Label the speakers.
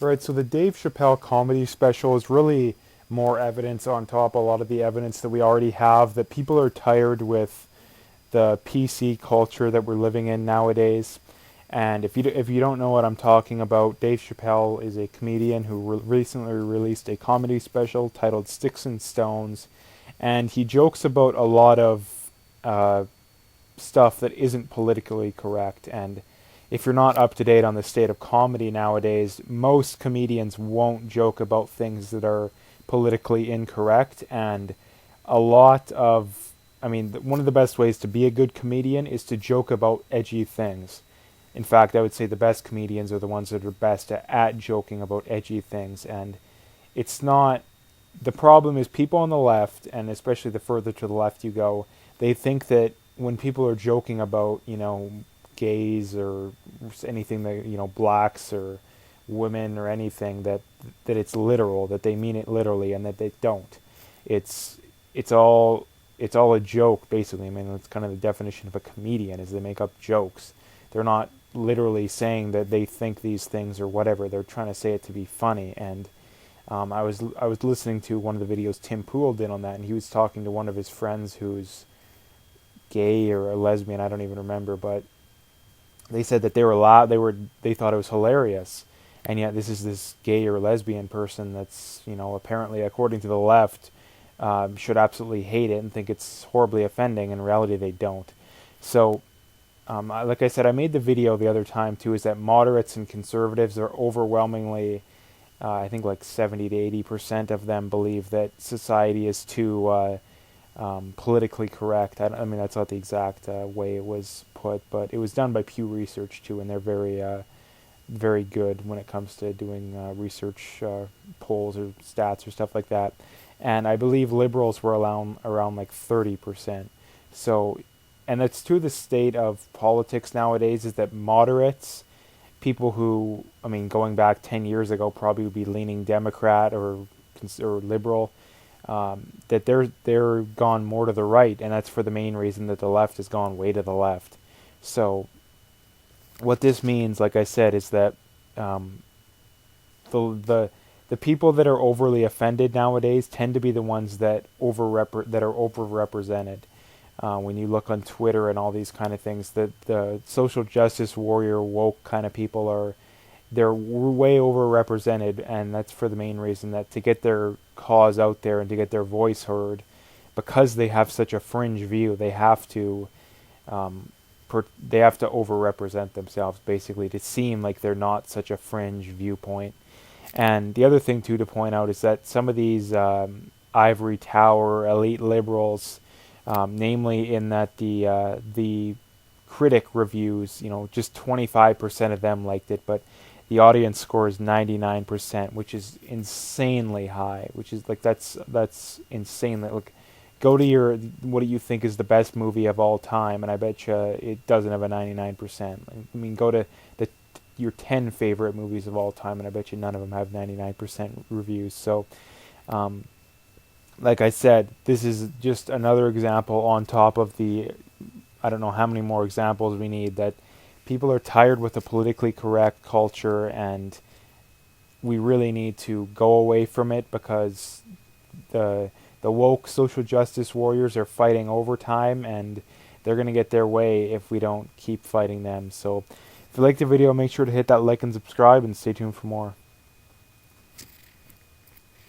Speaker 1: Right, so the Dave Chappelle comedy special is really more evidence on top of a lot of the evidence that we already have that people are tired with the PC culture that we're living in nowadays. And if you don't know what I'm talking about, Dave Chappelle is a comedian who recently released a comedy special titled Sticks and Stones, and he jokes about a lot of uh, stuff that isn't politically correct. And if you're not up to date on the state of comedy nowadays, most comedians won't joke about things that are politically incorrect. And a lot of, I mean, one of the best ways to be a good comedian is to joke about edgy things. In fact, I would say the best comedians are the ones that are best at joking about edgy things. And it's not, the problem is people on the left, and especially the further to the left you go, they think that when people are joking about, gays or anything that, blacks or women or anything, that it's literal, that they mean it literally, and that they don't. It's it's all it's all a joke basically. I mean, that's kind of the definition of a comedian, is they make up jokes. They're not literally saying that they think these things or whatever. They're trying to say it to be funny. And I was listening to one of the videos Tim Pool did on that, and he was talking to one of his friends who's gay or a lesbian. I don't even remember, but they said that they thought it was hilarious, and yet this gay or lesbian person that's apparently according to the left should absolutely hate it and think it's horribly offending. In reality, they don't. So like I said, I made the video the other time too, is that moderates and conservatives are overwhelmingly, I think like 70 to 80% of them believe that society is too politically correct. I mean, that's not the exact way it was put, but it was done by Pew Research too, and they're very good when it comes to doing research polls or stats or stuff like that. And I believe liberals were around like 30%. So, and that's to the state of politics nowadays, is that moderates, people who, I mean, going back 10 years ago, probably would be leaning Democrat or liberal, that they're gone more to the right, and that's for the main reason that the left has gone way to the left. So what this means, like I said, is that the people that are overly offended nowadays tend to be the ones that that are overrepresented. When you look on Twitter and all these kind of things, that the social justice warrior woke kind of people they're way overrepresented, and that's for the main reason that to get their cause out there and to get their voice heard, because they have such a fringe view, they have to overrepresent themselves basically to seem like they're not such a fringe viewpoint. And the other thing too to point out is that some of these ivory tower elite liberals, namely in that the critic reviews, just 25% of them liked it, but the audience score is 99%, which is insanely high. Which is like that's insane. Like, go to what do you think is the best movie of all time, and I bet you it doesn't have a 99%. I mean, go to your 10 favorite movies of all time, and I bet you none of them have 99% reviews. So, like I said, this is just another example on top of I don't know how many more examples we need, that people are tired with the politically correct culture, and we really need to go away from it, because the woke social justice warriors are fighting overtime, and they're going to get their way if we don't keep fighting them. So if you liked the video, make sure to hit that like and subscribe, and stay tuned for more.